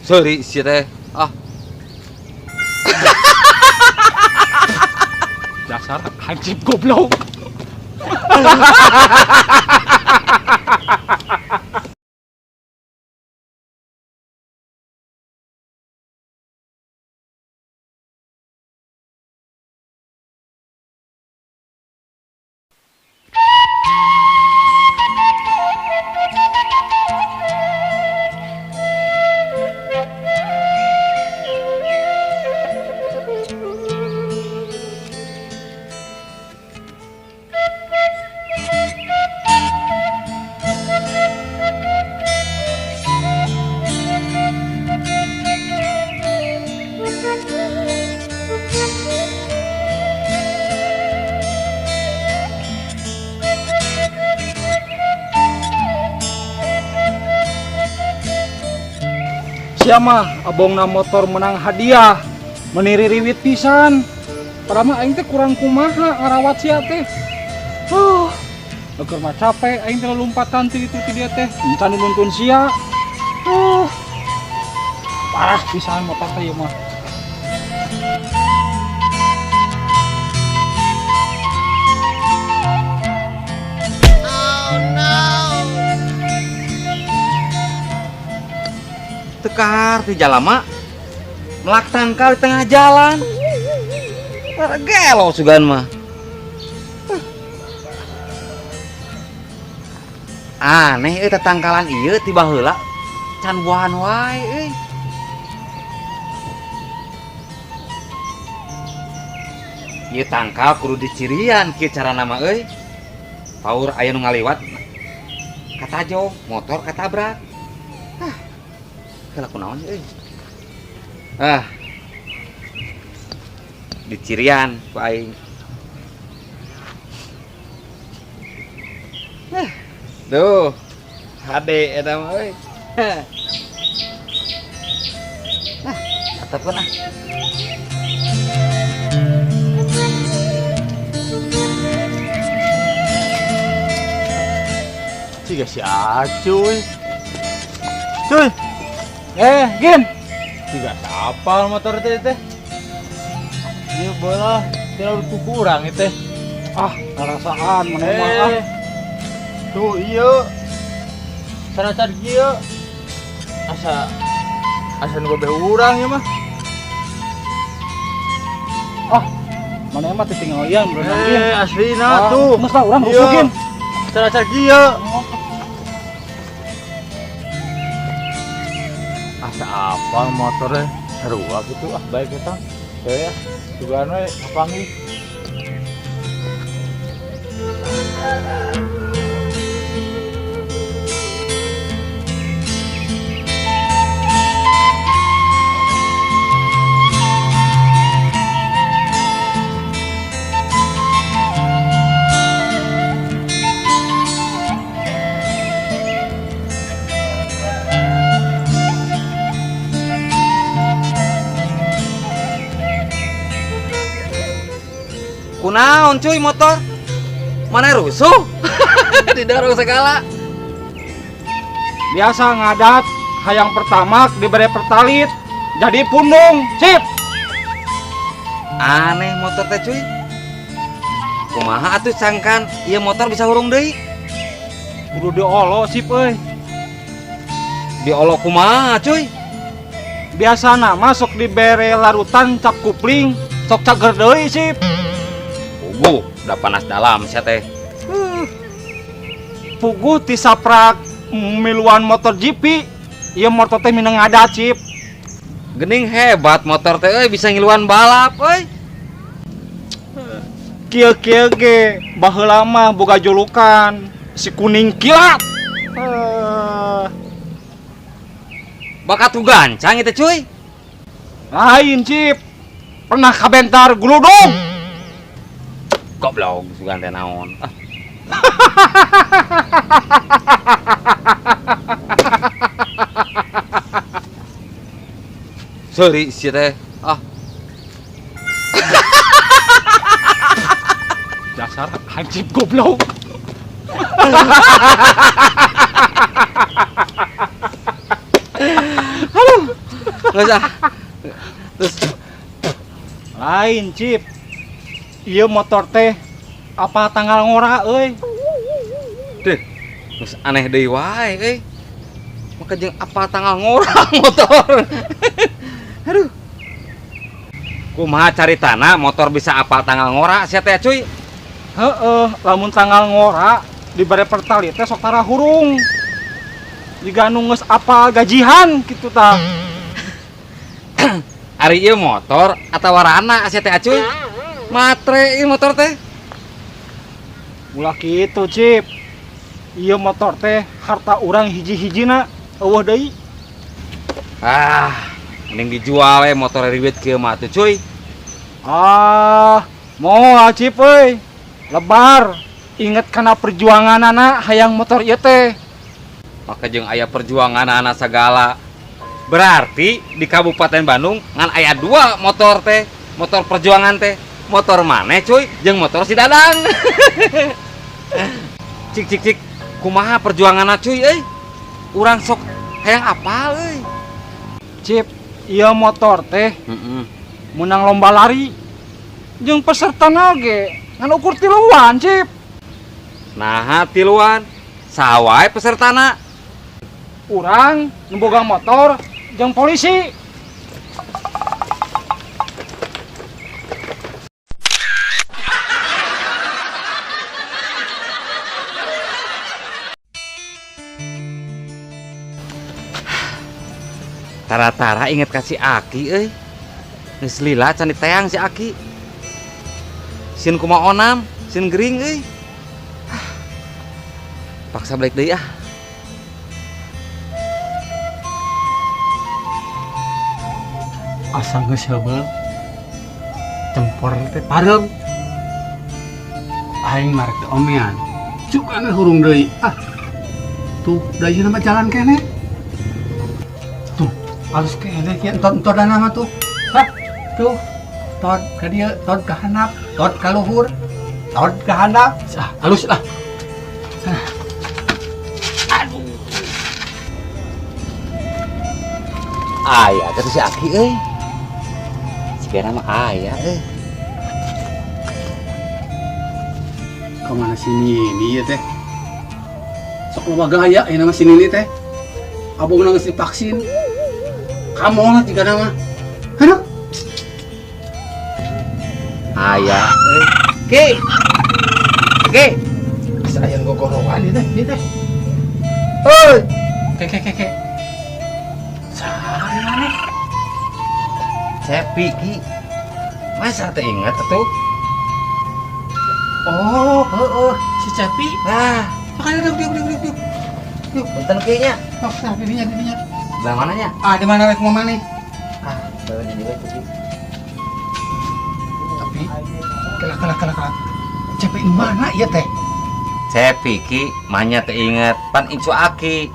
Sorry sih teh. Ah, Dasar hansip goblok. Siapa abongna motor menang hadiah meniri riwit pisan. Padahal mah aing teh kurang kumaha ngarawat sia teh. Keur mah capek aing teh lompatan ti itu ti dia teh. Minta nuntun sia. Parah pisan motor teh ieu mah. tekar di jalama melak tangkal di tengah jalan. Gelo sugan mah. Aneh euy tatangkalan ieu tiba heula can buahan wae euy. Ieu tangkal kudu dicirian kieu carana mah euy. Paur aya nu ngaliwat katajong, motor katabrak. Kalau kunaon euy. Dicirian ku aing. Tuh. Hade eta mah euy. Atapkeun ah. Ciga si Acuy. Cuy. Gin. Ciga sapal motor teh teh. Ieu bola terlalu kurang itu. Ngarasaan mana mah. Tuh iya. Saracan kieu. Asa nu babeh urang ya mah. Mana mah teh tinggal ieu bener Gin. Aslina tuh. Geus lah urang rusukin. Saracan kieu. Asa apal motornya sarua gitu baik eta. Ya sugan we kapanggih. Kunaon cuy motor? Mana rusuh? Didorong segala. Biasa ngadat hayang pertama diberi pertalit jadi pundung sip. Aneh motor teh cuy. Kumaha atuh sangkan ieu motor bisa hurung deui? Kudu diolo sip euy. Diolo kumaha cuy? Biasana masuk dibere larutan cap kupling sok cager deui sip. Udah panas dalam sia teh. Puguh tisaprak miluan motor GP. Ieu motor teh minang ngadat sip. Gening hebat motor teh euy bisa ngiluan balap euy. Kieu-kieu ge baheula mah boga julukan si kuning kilat. Bakat tu gancang itu cuy. Lain sip. Pernah kabentar gludung. Goblok sugan teh naon. Sorry sih teh. Dasar hansip goblok. Nggak usah. Terus Lain, Cip. Ieu motor teh apa tanggal ngora euy? deh, terus aneh deui wae euy. Maka jeung apa tanggal ngorang motor. Aduh. Kumaha caritana motor bisa apa tanggal ngora sia teh cuy? Heeh, lamun tanggal ngora di bare pertali teh sok tara hurung. Jiga anu geus apal gajihan kitu tah. Ari ieu motor atawa warana sia teh cuy? Matre ieu motor teh. Ulah kitu, Cip. Ieu motor teh harta urang hiji-hijina eueuh deui. Mending dijual we motor riwit kieu mah tuh cuy. Moal Cip euy. Lebar. Inget kana perjuanganana hayang motor ieu teh. Maka jeung aya perjuangan anak segala. Berarti di Kabupaten Bandung ngan aya 2 motor teh, motor perjuangan teh. Motor maneh cuy, jeung motor si Dadang. Cik, kumaha perjuanganna cuy euy? Urang sok hayang apal euy. Cip, ieu motor teh menang lomba lari. Jeung pesertana ge ngan ukur tiluan, Cip. Nah, tiluan. Sawae pesertana. Urang nemboga motor jeung polisi. Tara-tara inget kasih Aki euy. Geus lila can diteang si Aki. Sin kumaha onam, sin gering euy. Paksa balik deui ah. Asa geus heubeul tempor teh pareum aing marek teh omean cukana hurung deui tuh da ieu mah jalan keneh tuh alus keneh kieu entot-entotan mah tuh tuh tod ka dieu tod ka handap tod ka luhur tod ka handap alus lah sana. Aya teh si Aki euy. Sigana mah aya euy. Kemana sini ini ya teh sok loba gaya ini nama sini ini teh abang nangis divaksin kamu lah tiga nama aduh Aya euy. Ki saya gogorowan ini teh Heuy. ke sehari mana Cepi Ki. Masa teh ingat atuh? si Cepi Makanya duduk. Yuk, bentar kayaknya. nah dirinya Belah mananya? di mana rek mau mana Belah di dieu tuh. tapi kelak Cepi di mana ya teh Cepi Ki, manya teh inget pan incu Aki.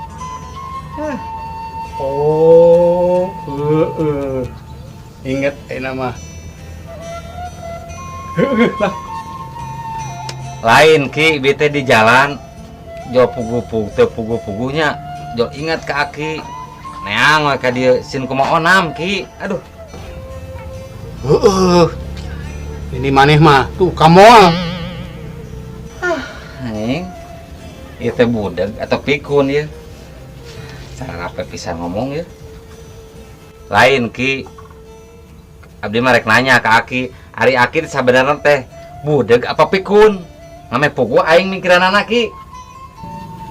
inget nama lah Lain Ki, bete di jalan jo pugu-pugunya jo ingat ke Aki. Neang we ka dieu sin kumaha onam Ki. Aduh. ini maneh mah tuh kamu Aing ieu teh budag atau pikun ya. Cara apa bisa ngomong ya? Lain Ki. Abdi mah rek nanya ke Aki, ari Aki sabenerna teh budag apa pikun? Ngame pugu aing mikiran anak Ki.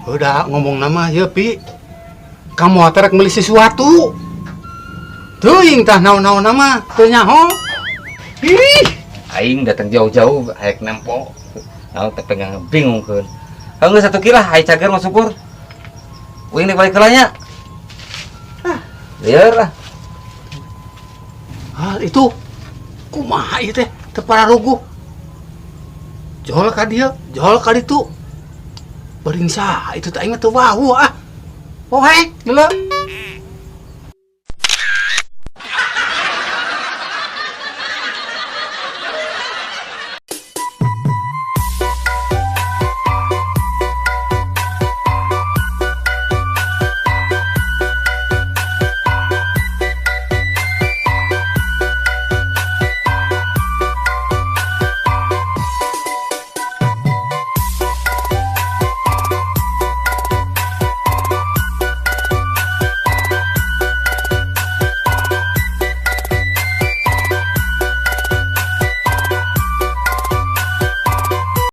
udah ngomong nama ya Pi kamu aterek beli sesuatu tuh yang tah naon-naon nama tuh nyaho Aing datang jauh-jauh hayek nempo. Naon teh pengen bingungkeun. Geus 1 kilo aya cager mah syukur. Uing dibalik kelanya. Lieur lah. hal itu kumaha ieu teh teu pararuguh jol ka dieu jol ka ditu beuring saha itu teh aing mah teu wau oh he geuleuh